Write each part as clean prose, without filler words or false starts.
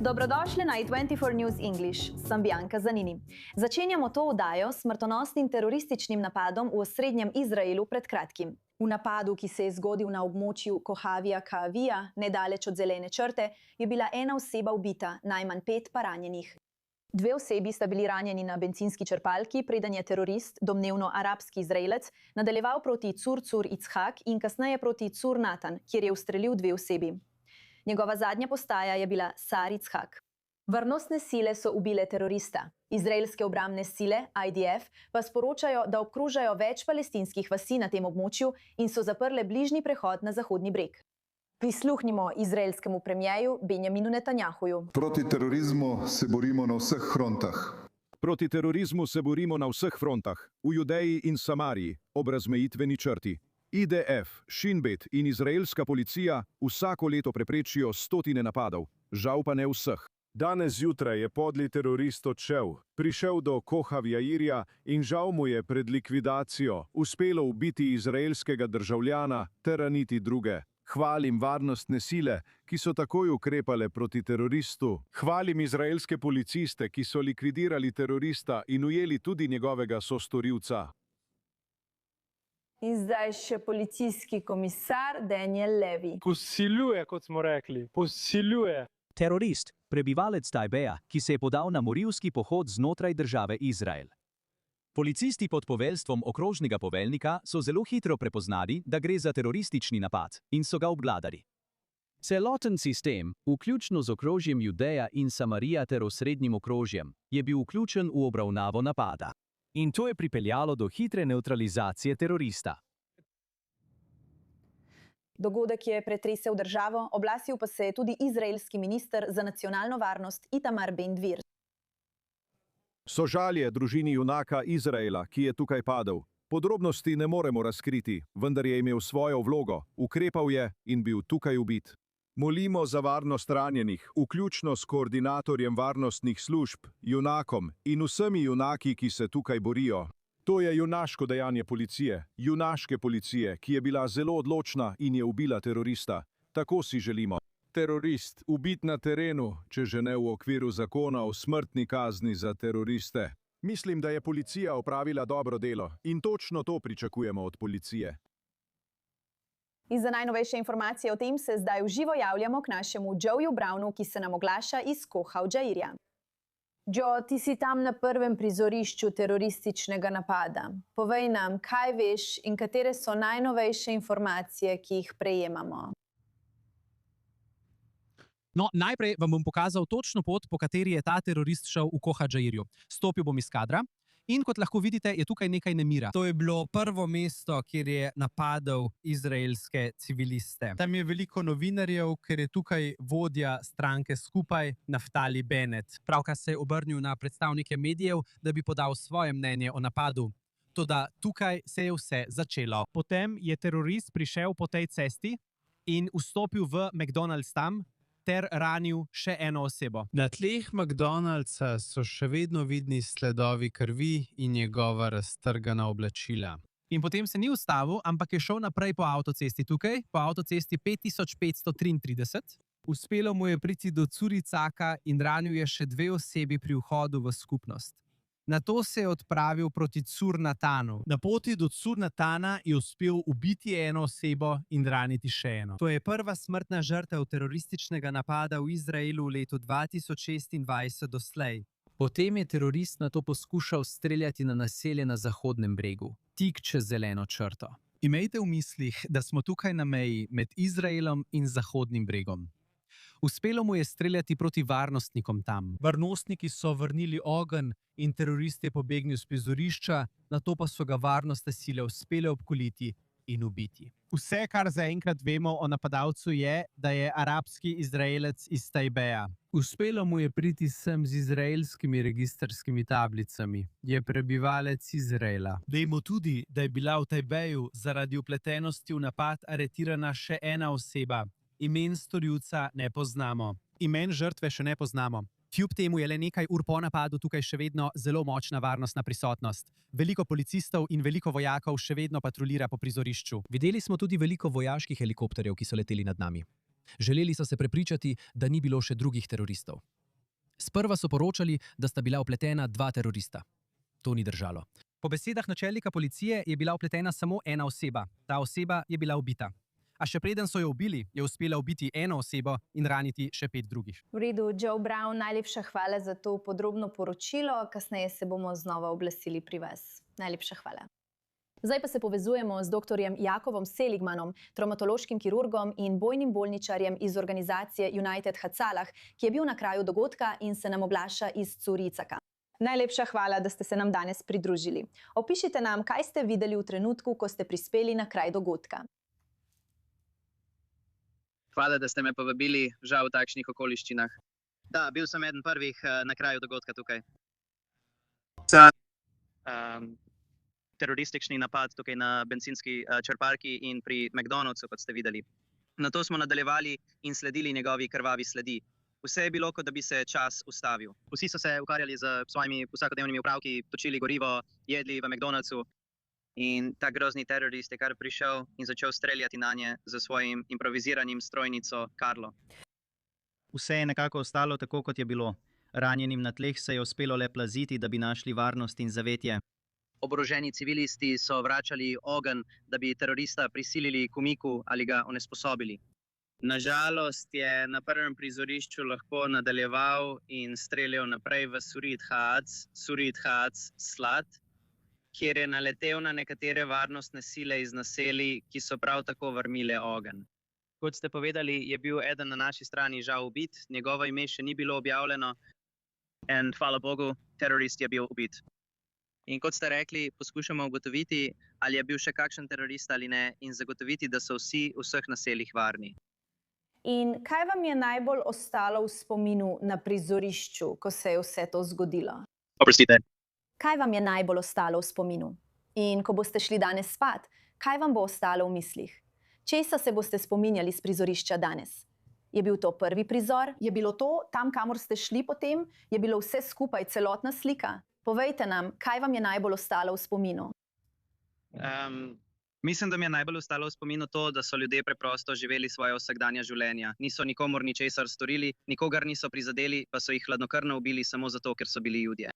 Dobrodošli na i24 News English, sem Bianca Zanini. Začenjamo to oddajo s smrtonosnim terorističnim napadom v osrednjem Izraelu pred kratkim. V napadu, ki se je zgodil na območju Kohavija Kaavija, nedaleč od zelene črte, je bila ena oseba ubita, najmanj 5 pa ranjenih. 2 osebi sta bili ranjeni na bencinski črpalki, preden je terorist, domnevno arabski Izraelec, nadaljeval proti Cur Itzhak in kasneje proti Cur Natan, kjer je ustrelil 2 osebi. Njegova zadnja postaja je bila Sar Itzhak. Varnostne sile so ubile terorista. Izraelske obrambne sile, IDF, pa sporočajo, da obkrožajo več palestinskih vasi na tem območju in so zaprle bližnji prehod na Zahodni breg. Prisluhnimo izraelskemu premierju Benjaminu Netanjahuju. Proti terorizmu se borimo na vseh frontah. Proti terorizmu se borimo na vseh frontah, v Judeji in Samariji, ob razmejitveni črti. IDF, Shin Bet in izraelska policija vsako leto preprečijo stotine napadov, žal pa ne vseh. Danes zjutraj je podli terorist odšel, prišel do Kohavjairja in žal mu je pred likvidacijo uspelo ubiti izraelskega državljana ter raniti druge. Hvalim varnostne sile, ki so takoj ukrepale proti teroristu. Hvalim izraelske policiste, ki so likvidirali terorista in ujeli tudi njegovega sostorilca. In zdaj še policijski komisar Daniel Levy. Posiljuje, kot smo rekli, posiljuje. Terorist, prebivalec Tajbeja, ki se je podal na morilski pohod znotraj države Izrael. Policisti pod poveljstvom okrožnega poveljnika so zelo hitro prepoznali, da gre za teroristični napad in so ga obvladali. Celoten sistem, vključno z okrožjem Judeja in Samarija ter osrednjim okrožjem, je bil vključen v obravnavo napada. In to je pripeljalo do hitre nevtralizacije terorista. Dogodek je pretresel državo, oglasil pa se je tudi izraelski minister za nacionalno varnost Itamar Ben-Gvir. Sožalje družini junaka Izraela, ki je tukaj padel. Podrobnosti ne moremo razkriti, vendar je imel svojo vlogo, ukrepal je in bil tukaj ubit. Molimo za varnost ranjenih, vključno s koordinatorjem varnostnih služb, junakom in vsemi junaki, ki se tukaj borijo. To je junaško dejanje policije, junaške policije, ki je bila zelo odločna in je ubila terorista. Tako si želimo. Terorist, ubit na terenu, če že ne v okviru zakona o smrtni kazni za teroriste. Mislim, da je policija opravila dobro delo in točno to pričakujemo od policije. In za najnovejše informacije o tem se zdaj v živo javljamo k našemu Joeju Brownu, ki se nam oglaša iz Kohavjairja. Joe, ti si tam na prvem prizorišču terorističnega napada. Povej nam, kaj veš in katere so najnovejše informacije, ki jih prejemamo. No, najprej vam bom pokazal točno pot, po kateri je ta terorist šel v Kohavjairju. Stopil bom iz kadra. In kot lahko vidite, je tukaj nekaj nemira. To je bilo prvo mesto, kjer je napadal izraelske civiliste. Tam je veliko novinarjev, ker je tukaj vodja stranke Skupaj, Naftali Bennett. Pravkar se je obrnil na predstavnike medijev, da bi podal svoje mnenje o napadu. Toda tukaj se je vse začelo. Potem je terorist prišel po tej cesti in vstopil v McDonald's tam, ter ranil še eno osebo. Na tleh McDonald'sa so še vedno vidni sledovi krvi in njegova raztrgana oblačila. In potem se ni ustavil, ampak je šel naprej po avtocesti tukaj, po avtocesti 5533. Uspelo mu je priti do Cur Itzhaka in ranil je še 2 osebi pri vhodu v skupnost. Nato se je odpravil proti Cur Natanu. Na poti do Cur Natana je uspel ubiti eno osebo in raniti še eno. To je prva smrtna žrtev terorističnega napada v Izraelu v letu 2026 doslej. Potem je terorist nato poskušal streljati na naselje na Zahodnem bregu, tik čez zeleno črto. Imejte v mislih, da smo tukaj na meji med Izraelom in Zahodnim bregom. Uspelo mu je streljati proti varnostnikom tam. Varnostniki so vrnili ogenj in terorist je pobegnil s prizorišča, nato pa so ga varnostne sile uspele obkoliti in ubiti. Vse, kar zaenkrat vemo o napadalcu je, da je arabski Izraelec iz Tajbeja. Uspelo mu je priti sem z izraelskimi registrskimi tablicami. Je prebivalec Izraela. Vemo tudi, da je bila v Tajbeju zaradi vpletenosti v napad aretirana še ena oseba. Imen storilca ne poznamo. Imen žrtve še ne poznamo. Kljub temu je le nekaj ur po napadu tukaj še vedno zelo močna varnostna prisotnost. Veliko policistov in veliko vojakov še vedno patruljira po prizorišču. Videli smo tudi veliko vojaških helikopterjev, ki so leteli nad nami. Želeli so se prepričati, da ni bilo še drugih teroristov. Sprva so poročali, da sta bila vpletena 2 terorista. To ni držalo. Po besedah načelnika policije je bila vpletena samo ena oseba. Ta oseba je bila ubita. A še preden so jo ubili, je uspela ubiti eno osebo in raniti še 5 drugih. V redu, Joe Brown, najlepša hvala za to podrobno poročilo. Kasneje se bomo znova oglasili pri vas. Najlepša hvala. Zdaj pa se povezujemo z dr. Jakovom Seligmanom, travmatološkim kirurgom in bojnim bolničarjem iz organizacije United Hatzalah, ki je bil na kraju dogodka in se nam oglaša iz Curicaka. Najlepša hvala, da ste se nam danes pridružili. Opišite nam, kaj ste videli v trenutku, ko ste prispeli na kraj dogodka. Hvala, da ste me povabili, žal v takšnih okoliščinah. Da, bil sem eden prvih na kraju dogodka tukaj. Teroristični napad tukaj na bencinski črpalki in pri McDonald'su, kot ste videli. Nato smo nadaljevali in sledili njegovi krvavi sledi. Vse je bilo, kot da bi se čas ustavil. Vsi so se ukvarjali z svojimi vsakodnevnimi opravki, točili gorivo, jedli v McDonald'su. In ta grozni terorist je kar prišel in začel streljati nanje z svojim improviziranim strojnico Karlo. Vse je nekako ostalo tako, kot je bilo. Ranjenim na tleh se je uspelo le plaziti, da bi našli varnost in zavetje. Oboroženi civilisti so vračali ogenj, da bi terorista prisilili k umiku ali ga onesposobili. Nažalost je na prvem prizorišču lahko nadaljeval in streljal naprej v Surid Hats Slat, kjer je naletel na nekatere varnostne sile iz naselij, ki so prav tako vrmile ogenj. Kot ste povedali, je bil eden na naši strani žal ubit, njegovo ime še ni bilo objavljeno in hvala Bogu, terorist je bil ubit. In kot ste rekli, poskušamo ugotoviti, ali je bil še kakšen terorist ali ne in zagotoviti, da so vsi v vseh naseljih varni. In kaj vam je najbolj ostalo v spominu na prizorišču, ko se je vse to zgodilo? Oprostite. Kaj vam je najbolj ostalo v spominu? In ko boste šli danes spat, kaj vam bo ostalo v mislih? Česa se boste spominjali s prizorišča danes? Je bil to prvi prizor? Je bilo to tam, kamor ste šli potem? Je bilo vse skupaj celotna slika? Povejte nam, kaj vam je najbolj ostalo v spominu? Mislim, da mi je najbolj ostalo v spominu to, da so ljudje preprosto živeli svoje vsakdanja življenja. Niso nikomur ničesar storili, nikogar niso prizadeli, pa so jih hladnokrvno ubili samo zato, ker so bili Judje.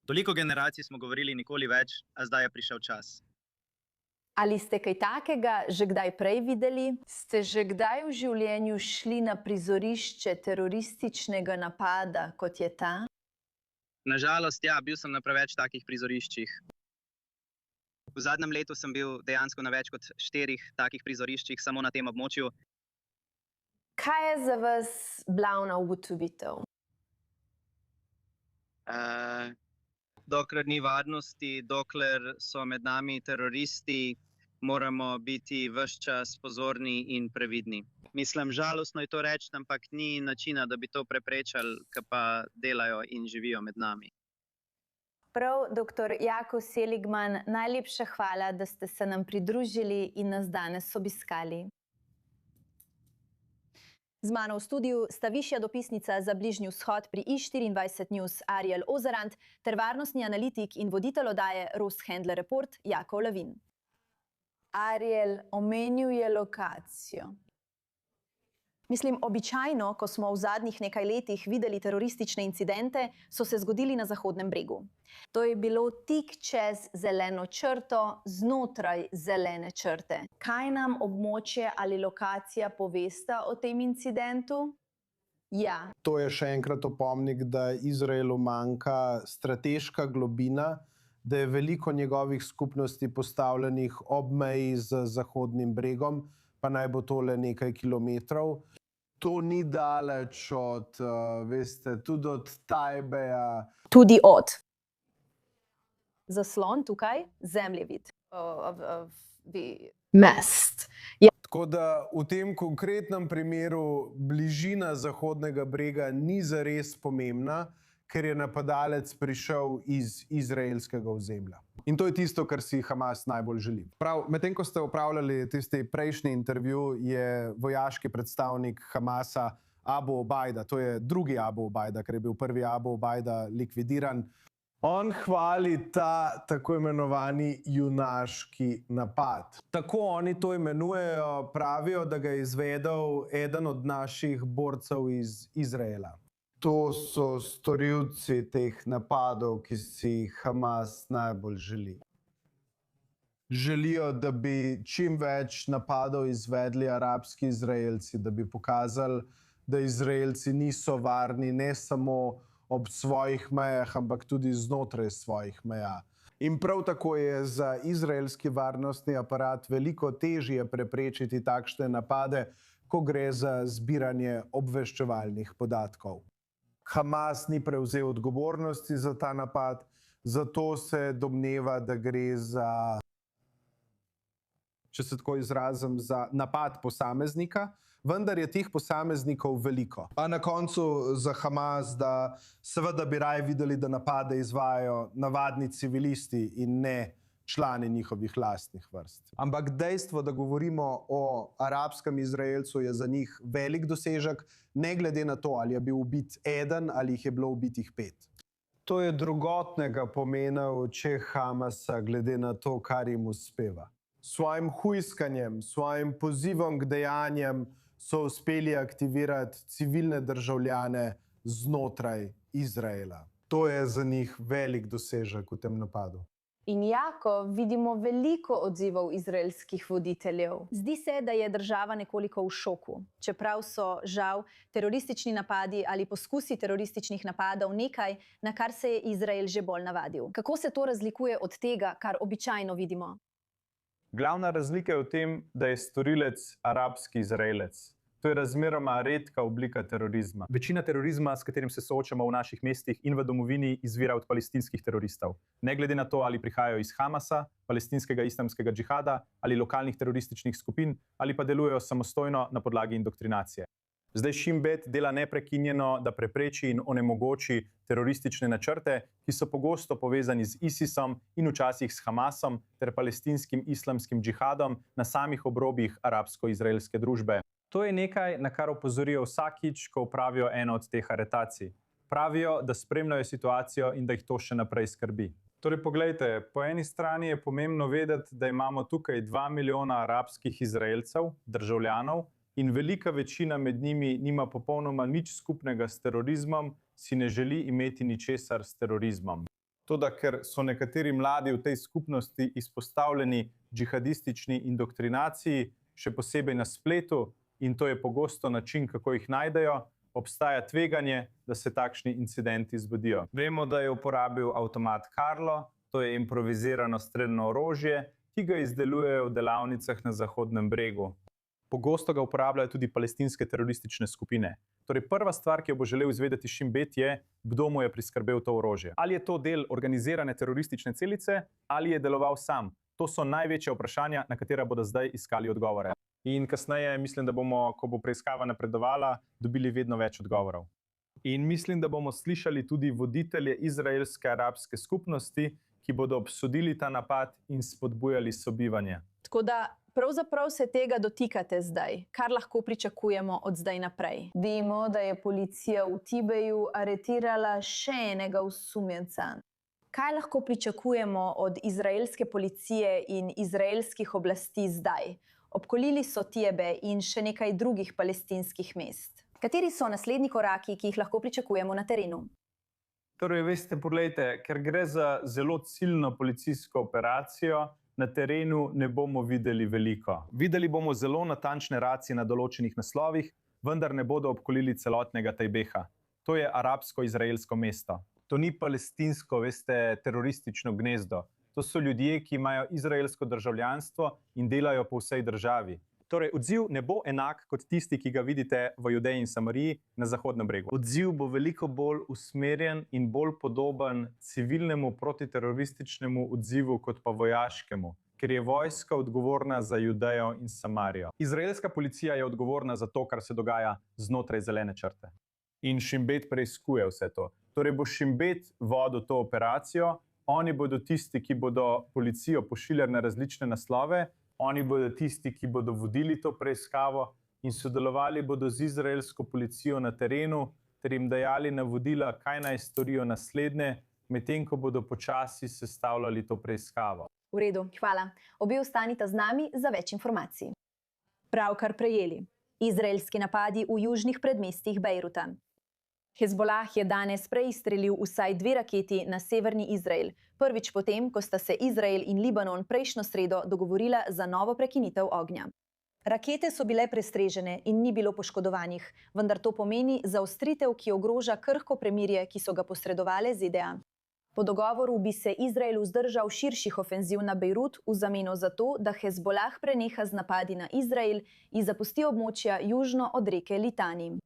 Toliko generacij smo govorili nikoli več, a zdaj je prišel čas. Ali ste kaj takega že kdaj prej videli? Ste že kdaj v življenju šli na prizorišče terorističnega napada, kot je ta? Nažalost, ja, bil sem na preveč takih prizoriščih. V zadnjem letu sem bil dejansko na več kot 4 takih prizoriščih samo na tem območju. Kaj je za vas glavna ugotovitev? Dokler ni varnosti, dokler so med nami teroristi, moramo biti ves čas pozorni in previdni. Mislim, žalostno je to reči, ampak ni načina, da bi to preprečali, ki pa delajo in živijo med nami. Prav, dr. Jakov Seligman, najlepša hvala, da ste se nam pridružili in nas danes obiskali. Z mano v studiu sta višja dopisnica za Bližnji vzhod pri i24 News Ariel Ozerand ter varnostni analitik in voditelj oddaje Ross Handler Report Jakov Lavin. Ariel, omenil je lokacijo. Mislim, običajno, ko smo v zadnjih nekaj letih videli teroristične incidente, so se zgodili na Zahodnem bregu. To je bilo tik čez zeleno črto, znotraj zelene črte. Kaj nam območje ali lokacija povesta o tem incidentu? Ja. To je še enkrat opomnik, da Izraelu manjka strateška globina, da je veliko njegovih skupnosti postavljenih ob meji z Zahodnim bregom, pa naj bo tole nekaj kilometrov. To ni daleč od, veste, tudi od Tajbeja. Tudi od. Zaslon tukaj, zemljevid. Mest. Tako da v tem konkretnem primeru bližina Zahodnega brega ni zares pomembna, ker je napadalec prišel iz izraelskega ozemlja. In to je tisto, kar si Hamas najbolj želi. Prav, medtem ko ste opravljali tisti prejšnji intervju, je vojaški predstavnik Hamasa Abu Obaida, to je drugi Abu Obaida, ker je bil prvi Abu Obaida likvidiran, On hvali ta tako imenovani junaški napad. Tako oni to imenujejo, pravijo, da ga je izvedel eden od naših borcev iz Izraela. To so storilci teh napadov, ki si jih Hamas najbolj želi. Želijo, da bi čim več napadov izvedli arabski Izraelci, da bi pokazali, da Izraelci niso varni ne samo ob svojih mejah, ampak tudi znotraj svojih meja. In prav tako je za izraelski varnostni aparat veliko težje preprečiti takšne napade, ko gre za zbiranje obveščevalnih podatkov. Hamas ni prevzel odgovornosti za ta napad, zato se domneva, da gre za, če se tako izrazim, za napad posameznika, vendar je teh posameznikov veliko. A na koncu za Hamas, da seveda bi raje videli, da napade izvajajo navadni civilisti in ne člani njihovih lastnih vrst. Ampak dejstvo, da govorimo o arabskem Izraelcu, je za njih velik dosežek, ne glede na to, ali je bil ubit eden ali jih je bilo ubitih 5. To je drugotnega pomena v očeh Hamasa, glede na to, kar jim uspeva. S svojim hujskanjem, s svojim pozivom k dejanjem so uspeli aktivirati civilne državljane znotraj Izraela. To je za njih velik dosežek v tem napadu. In jako vidimo veliko odzivov izraelskih voditeljev. Zdi se, da je država nekoliko v šoku. Čeprav so, žal, teroristični napadi ali poskusi terorističnih napadov nekaj, na kar se je Izrael že bolj navadil. Kako se to razlikuje od tega, kar običajno vidimo? Glavna razlika je v tem, da je storilec arabski Izraelec. To je razmeroma redka oblika terorizma. Večina terorizma, s katerim se soočamo v naših mestih in v domovini, izvira od palestinskih teroristov. Ne glede na to, ali prihajajo iz Hamasa, palestinskega islamskega džihada ali lokalnih terorističnih skupin, ali pa delujejo samostojno na podlagi indoktrinacije. Zdaj Shin Bet dela neprekinjeno, da prepreči in onemogoči teroristične načrte, ki so pogosto povezani z ISISom in včasih s Hamasom ter palestinskim islamskim džihadom na samih obrobjih arabsko-izraelske družbe. To je nekaj, na kar opozorijo vsakič, ko opravijo eno od teh aretacij. Pravijo, da spremljajo situacijo in da jih to še naprej skrbi. Torej, poglejte, po eni strani je pomembno vedeti, da imamo tukaj 2 milijona arabskih Izraelcev, državljanov, in velika večina med njimi nima popolnoma nič skupnega s terorizmom, si ne želi imeti ničesar s terorizmom. Toda, ker so nekateri mladi v tej skupnosti izpostavljeni džihadistični indoktrinaciji, še posebej na spletu, in to je pogosto način, kako jih najdejo, obstaja tveganje, da se takšni incidenti zgodijo. Vemo, da je uporabil avtomat Karlo, to je improvizirano strelno orožje, ki ga izdelujejo v delavnicah na Zahodnem bregu. Pogosto ga uporabljajo tudi palestinske teroristične skupine. Torej, prva stvar, ki jo bo želel izvedeti Shin Bet, je, kdo mu je priskrbel to orožje. Ali je to del organizirane teroristične celice, ali je deloval sam? To so največja vprašanja, na katera bodo zdaj iskali odgovore. In kasneje mislim, da bomo, ko bo preiskava napredovala, dobili vedno več odgovorov. In mislim, da bomo slišali tudi voditelje izraelske arabske skupnosti, ki bodo obsodili ta napad in spodbujali sobivanje. Tako da pravzaprav se tega dotikate zdaj. Kar lahko pričakujemo od zdaj naprej? Vemo, da je policija v Tibeju aretirala še enega osumljenca. Kaj lahko pričakujemo od izraelske policije in izraelskih oblasti zdaj? Obkolili so Tjebe in še nekaj drugih palestinskih mest. Kateri so naslednji koraki, ki jih lahko pričakujemo na terenu? Torej, veste, poglejte, ker gre za zelo ciljno policijsko operacijo, na terenu ne bomo videli veliko. Videli bomo zelo natančne racije na določenih naslovih, vendar ne bodo obkolili celotnega Tajbeha. To je arabsko-izraelsko mesto. To ni palestinsko, veste, teroristično gnezdo. To so ljudje, ki imajo izraelsko državljanstvo in delajo po vsej državi. Torej, odziv ne bo enak kot tisti, ki ga vidite v Judeji in Samariji na Zahodnem bregu. Odziv bo veliko bolj usmerjen in bolj podoben civilnemu protiterorističnemu odzivu kot pa vojaškemu, ker je vojska odgovorna za Judejo in Samarijo. Izraelska policija je odgovorna za to, kar se dogaja znotraj zelene črte. In Shin Bet preiskuje vse to. Torej bo Shin Bet vodil to operacijo, oni bodo tisti, ki bodo policijo pošiljali na različne naslove, oni bodo tisti, ki bodo vodili to preiskavo in sodelovali bodo z izraelsko policijo na terenu ter jim dajali navodila, kaj naj storijo naslednje, medtem ko bodo počasi sestavljali to preiskavo. V redu, hvala. Obe ostanite z nami za več informacij. Pravkar prejeli. Izraelski napadi v južnih predmestjih Bejruta. Hezbolah je danes preizstrelil vsaj 2 raketi na severni Izrael, prvič potem, ko sta se Izrael in Libanon prejšnjo sredo dogovorila za novo prekinitev ognja. Rakete so bile prestrežene in ni bilo poškodovanih, vendar to pomeni zaostritev, ki ogroža krhko premirje, ki so ga posredovale ZDA. Po dogovoru bi se Izrael vzdržal širših ofenziv na Bejrut v zameno za to, da Hezbolah preneha z napadi na Izrael in zapusti območja južno od reke Litani.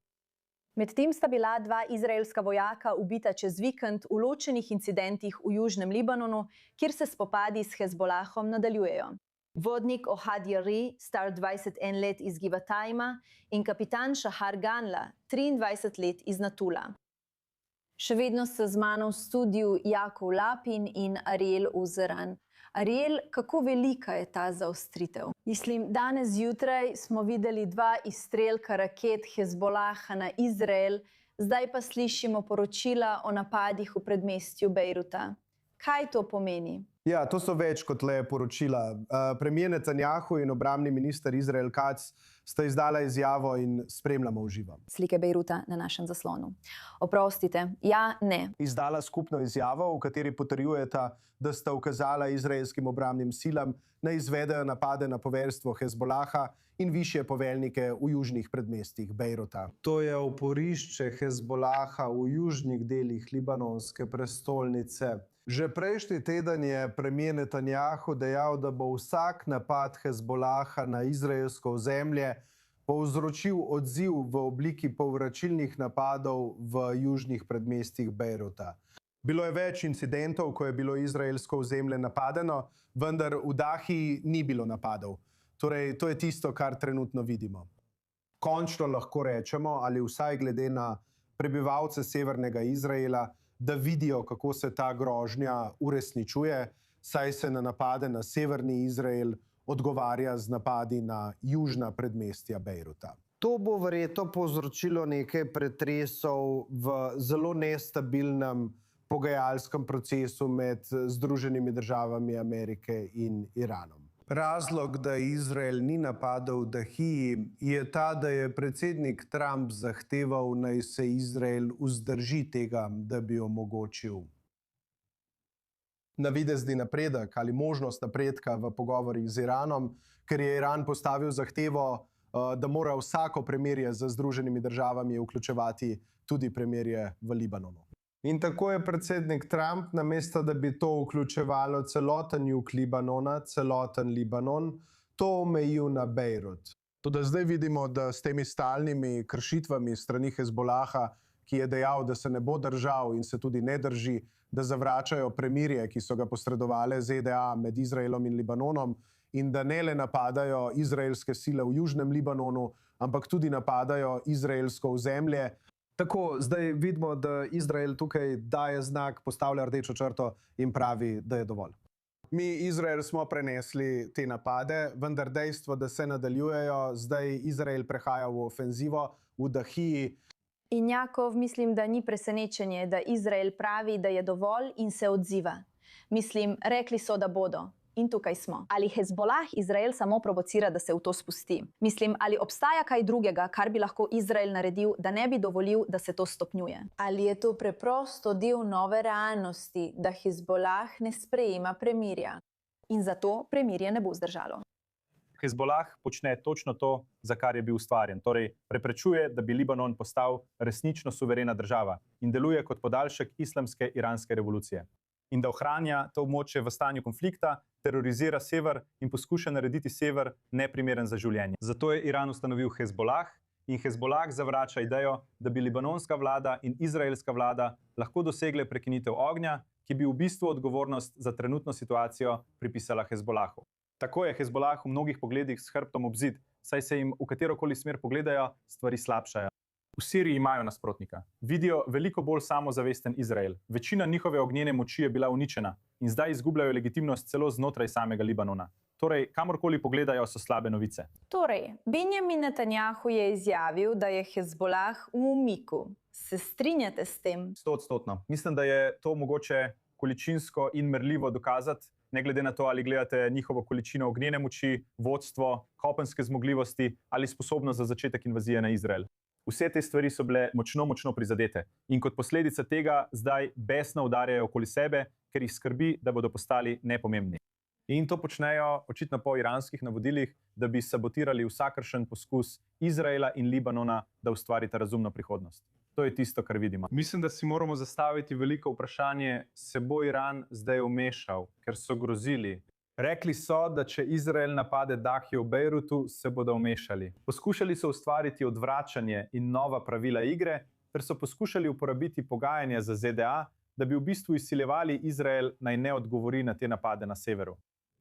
Medtem sta bila 2 izraelska vojaka ubita čez vikend v ločenih incidentih v južnem Libanonu, kjer se spopadi s Hezbolahom nadaljujejo. Vodnik Ohad Yari, star 21 let iz Givatajma, in kapitan Shahar Ganla, 23 let iz Natula. Še vedno sta z mano v studiu Jakov Lapin in Ariel Uzeran. Ariel, kako velika je ta zaostritev? Mislim, danes zjutraj smo videli 2 izstrelka raket Hezbolaha na Izrael, zdaj pa slišimo poročila o napadih v predmestju Bejruta. Kaj to pomeni? Ja, to so več kot le poročila. Premier Netanjahu in obrambni minister Izrael Katz sta izdala izjavo in spremljamo v živo. Slike Bejruta na našem zaslonu. Oprostite, ja, ne. Izdala skupno izjavo, v kateri potrjujeta, da sta ukazala izraelskim obrambnim silam, naj izvedejo napade na poveljstvo Hezbolaha in višje poveljnike v južnih predmestjih Bejruta. To je oporišče Hezbolaha v južnih delih libanonske prestolnice. Že prejšnji teden je premier Netanjahu dejal, da bo vsak napad Hezbolaha na izraelsko ozemlje povzročil odziv v obliki povračilnih napadov v južnih predmestjih Bejruta. Bilo je več incidentov, ko je bilo izraelsko ozemlje napadeno, vendar v Dahiji ni bilo napadov. Torej, to je tisto, kar trenutno vidimo. Končno lahko rečemo, ali vsaj glede na prebivalce severnega Izraela, da vidijo, kako se ta grožnja uresničuje, saj se na napade na severni Izrael odgovarja z napadi na južna predmestja Bejruta. To bo verjetno povzročilo nekaj pretresov v zelo nestabilnem pogajalskem procesu med Združenimi državami Amerike in Iranom. Razlog, da Izrael ni napadel v Dahiji, je ta, da je predsednik Trump zahteval, naj se Izrael vzdrži tega, da bi omogočil navidezni napredek ali možnost napredka v pogovorih z Iranom, ker je Iran postavil zahtevo, da mora vsako premirje z Združenimi državami vključevati tudi premirje v Libanonu. In tako je predsednik Trump, namesto da bi to vključevalo celoten jug Libanona, celoten Libanon, to omejil na Bejrut. Toda zdaj vidimo, da s temi stalnimi kršitvami strani Hezbolaha, ki je dejal, da se ne bo držal in se tudi ne drži, da zavračajo premirje, ki so ga posredovale ZDA med Izraelom in Libanonom, in da ne le napadajo izraelske sile v južnem Libanonu, ampak tudi napadajo izraelsko ozemlje. Tako, zdaj vidimo, da Izrael tukaj daje znak, postavlja rdečo črto in pravi, da je dovolj. Mi, Izrael, smo prenesli te napade, vendar dejstvo, da se nadaljujejo, zdaj Izrael prehaja v ofenzivo v Dahiji. In Jakov, mislim, da ni presenečenje, da Izrael pravi, da je dovolj in se odziva. Mislim, rekli so, da bodo. In tukaj smo. Ali Hezbolah Izrael samo provocira, da se v to spusti? Mislim, ali obstaja kaj drugega, kar bi lahko Izrael naredil, da ne bi dovolil, da se to stopnjuje? Ali je to preprosto del nove realnosti, da Hezbolah ne sprejema premirja? In zato premirje ne bo zdržalo. Hezbolah počne točno to, za kar je bil ustvarjen. Torej, preprečuje, da bi Libanon postal resnično suverena država in deluje kot podaljšek islamske iranske revolucije. In da ohranja to območje v stanju konflikta, terorizira sever in poskuša narediti sever neprimeren za življenje. Zato je Iran ustanovil Hezbolah in Hezbolah zavrača idejo, da bi libanonska vlada in izraelska vlada lahko dosegle prekinitev ognja, ki bi v bistvu odgovornost za trenutno situacijo pripisala Hezbolahu. Tako je Hezbolah v mnogih pogledih s hrbtom ob zid, saj se jim v katerokoli smer pogledajo, stvari slabšajo. V Siriji imajo nasprotnika. Vidijo veliko bolj samozavesten Izrael. Večina njihove ognjene moči je bila uničena in zdaj izgubljajo legitimnost celo znotraj samega Libanona. Torej, kamorkoli pogledajo, so slabe novice. Torej, Benjamin Netanjahu je izjavil, da je Hezbolah v umiku. Se strinjate s tem? 100%. Mislim, da je to mogoče količinsko in merljivo dokazati, ne glede na to, ali gledate njihovo količino ognjene moči, vodstvo, kopenske zmogljivosti ali sposobnost za začetek invazije na Izrael. Vse te stvari so bile močno prizadete in kot posledica tega zdaj besno udarjajo okoli sebe, ker jih skrbi, da bodo postali nepomembni. In to počnejo očitno po iranskih navodilih, da bi sabotirali vsakršen poskus Izraela in Libanona, da ustvarita razumno prihodnost. To je tisto, kar vidimo. Mislim, da si moramo zastaviti veliko vprašanje, se bo Iran zdaj vmešal, ker so grozili. Rekli so, da če Izrael napade Dahijo v Bejrutu, se bodo vmešali. Poskušali so ustvariti odvračanje in nova pravila igre, ter so poskušali uporabiti pogajanja za ZDA, da bi v bistvu izsiljevali Izrael naj ne odgovori na te napade na severu.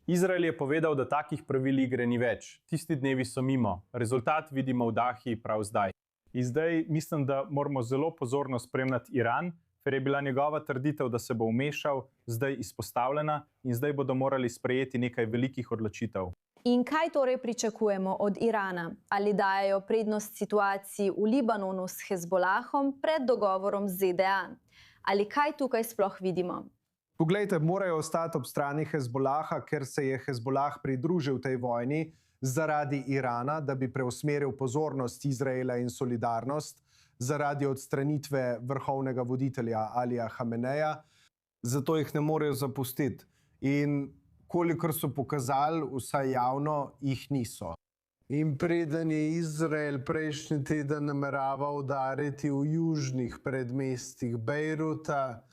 Izrael je povedal, da takih pravil igre ni več. Tisti dnevi so mimo. Rezultat vidimo v Dahiji prav zdaj. In zdaj mislim, da moramo zelo pozorno spremljati Iran, ker je bila njegova trditev, da se bo vmešal, zdaj izpostavljena in zdaj bodo morali sprejeti nekaj velikih odločitev. In kaj torej pričakujemo od Irana? Ali dajo prednost situaciji v Libanonu s Hezbolahom pred dogovorom z ZDA? Ali kaj tukaj sploh vidimo? Poglejte, morajo ostati ob strani Hezbolaha, ker se je Hezbolah pridružil tej vojni zaradi Irana, da bi preusmeril pozornost Izraela in solidarnost, zaradi odstranitve vrhovnega voditelja Alija Hameneja, zato jih ne morejo zapustiti. In kolikor so pokazali, vsaj javno, jih niso. In preden je Izrael prejšnji teden nameraval udariti v južnih predmestjih Bejruta,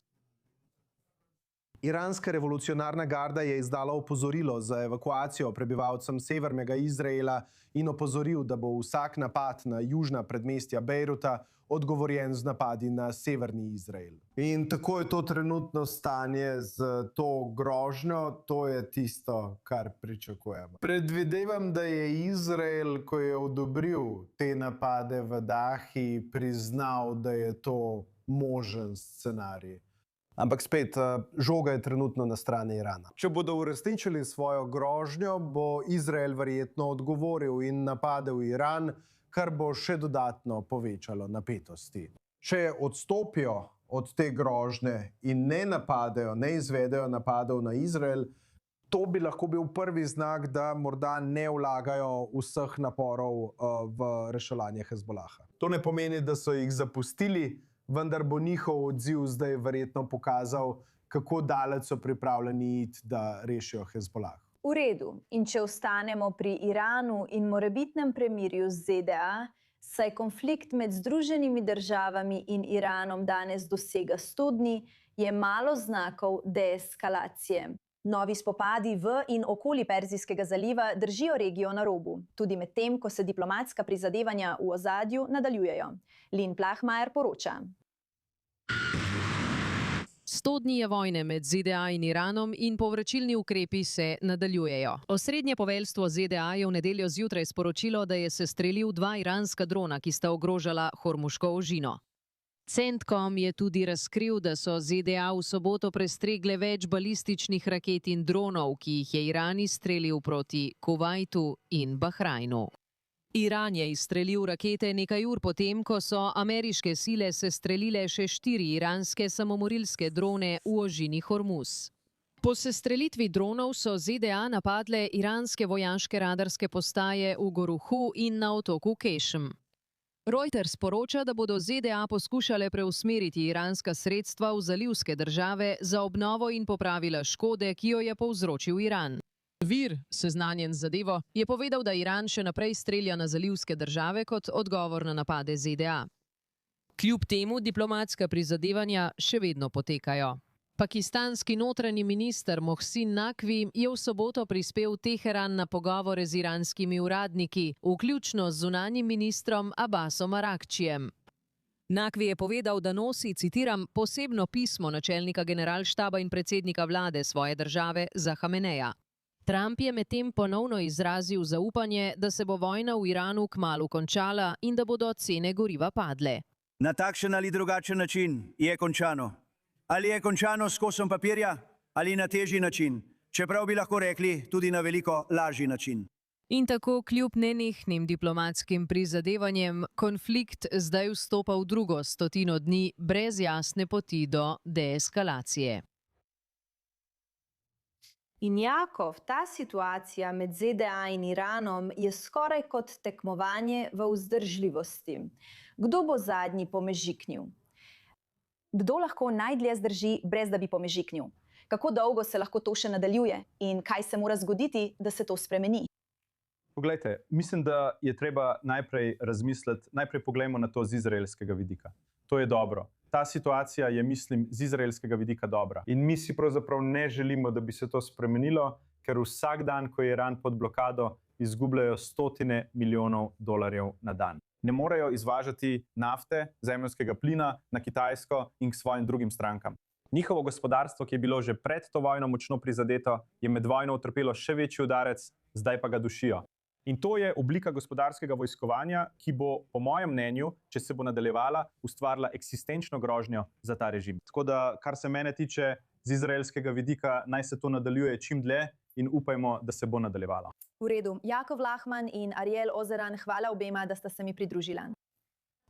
Iranska revolucionarna garda je izdala opozorilo za evakuacijo prebivalcem severnega Izraela in opozoril, da bo vsak napad na južna predmestja Bejruta odgovorjen z napadi na severni Izrael. In tako je to trenutno stanje z to grožnjo, to je tisto, kar pričakujemo. Predvidevam, da je Izrael, ko je odobril te napade v Dahiji, priznal, da je to možen scenarij. Ampak spet, žoga je trenutno na strani Irana. Če bodo uresničili svojo grožnjo, bo Izrael verjetno odgovoril in napadel Iran, kar bo še dodatno povečalo napetosti. Če odstopijo od te grožnje in ne napadejo, ne izvedejo napadov na Izrael, to bi lahko bil prvi znak, da morda ne vlagajo vseh naporov v reševanje Hezbolaha. To ne pomeni, da so jih zapustili, vendar bo njihov odziv zdaj verjetno pokazal, kako daleč so pripravljeni iti, da rešijo Hezbolah. V redu. In če ostanemo pri Iranu in morebitnem premirju z ZDA, saj konflikt med Združenimi državami in Iranom danes dosega 100 dni, je malo znakov deeskalacije. Novi spopadi v in okoli Perzijskega zaliva držijo regijo na robu, tudi medtem, ko se diplomatska prizadevanja v ozadju nadaljujejo. Lynn Plahmajer poroča. 100 dni je vojne med ZDA in Iranom in povračilni ukrepi se nadaljujejo. Osrednje poveljstvo ZDA je v nedeljo zjutraj sporočilo, da je sestrelil 2 iranska drona, ki sta ogrožala Hormuško ožino. CENTCOM je tudi razkril, da so ZDA v soboto prestregle več balističnih raket in dronov, ki jih je Iran izstrelil proti Kuvajtu in Bahrajnu. Iran je izstrelil rakete nekaj ur potem, ko so ameriške sile sestrelile še 4 iranske samomorilske drone v ožini Hormuz. Po sestrelitvi dronov so ZDA napadle iranske vojaške radarske postaje v Goruhu in na otoku Kešm. Reuters poroča, da bodo ZDA poskušale preusmeriti iranska sredstva v zalivske države za obnovo in popravila škode, ki jo je povzročil Iran. Vir, seznanjen z zadevo, je povedal, da Iran še naprej strelja na zalivske države kot odgovor na napade ZDA. Kljub temu diplomatska prizadevanja še vedno potekajo. Pakistanski notranji minister Mohsin Naqvi je v soboto prispel v Teheran na pogovore z iranskimi uradniki, vključno z zunanjim ministrom Abbasom Arakčijem. Naqvi je povedal, da nosi, citiram, posebno pismo načelnika generalštaba in predsednika vlade svoje države za Hameneja. Trump je medtem ponovno izrazil zaupanje, da se bo vojna v Iranu kmalu končala in da bodo cene goriva padle. Na takšen ali drugačen način je končano. Ali je končano s kosom papirja ali na težji način, čeprav bi lahko rekli tudi na veliko lažji način. In tako kljub nenehnim diplomatskim prizadevanjem konflikt zdaj vstopa v drugo stotino dni brez jasne poti do deeskalacije. In Jakov, ta situacija med ZDA in Iranom je skoraj kot tekmovanje v vzdržljivosti. Kdo bo zadnji pomežiknil? Kdo lahko najdlje zdrži, brez da bi pomežiknil? Kako dolgo se lahko to še nadaljuje in kaj se mora zgoditi, da se to spremeni? Poglejte, mislim, da je treba najprej razmisliti, najprej poglejmo na to z izraelskega vidika. To je dobro. Ta situacija je, mislim, z izraelskega vidika dobra. In mi si pravzaprav ne želimo, da bi se to spremenilo, ker vsak dan, ko je Iran pod blokado, izgubljajo stotine milijonov dolarjev na dan. Ne morejo izvažati nafte, zemeljskega plina na Kitajsko in k svojim drugim strankam. Njihovo gospodarstvo, ki je bilo že pred to vojno močno prizadeto, je med vojno utrpelo še večji udarec, zdaj pa ga dušijo. In to je oblika gospodarskega vojskovanja, ki bo, po mojem mnenju, če se bo nadaljevala, ustvarila eksistenčno grožnjo za ta režim. Tako da, kar se mene tiče z izraelskega vidika, naj se to nadaljuje čim dlje in upajmo, da se bo nadaljevalo. V redu. Jakov Lahman in Ariel Ozeran, hvala obema, da sta se mi pridružila.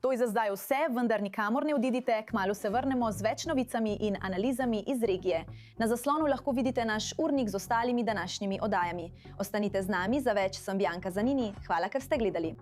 To je za zdaj vse, vendar nikamor ne odidite, kmalu se vrnemo z več novicami in analizami iz regije. Na zaslonu lahko vidite naš urnik z ostalimi današnjimi oddajami. Ostanite z nami za več, sem Bianca Zanini, hvala, ker ste gledali.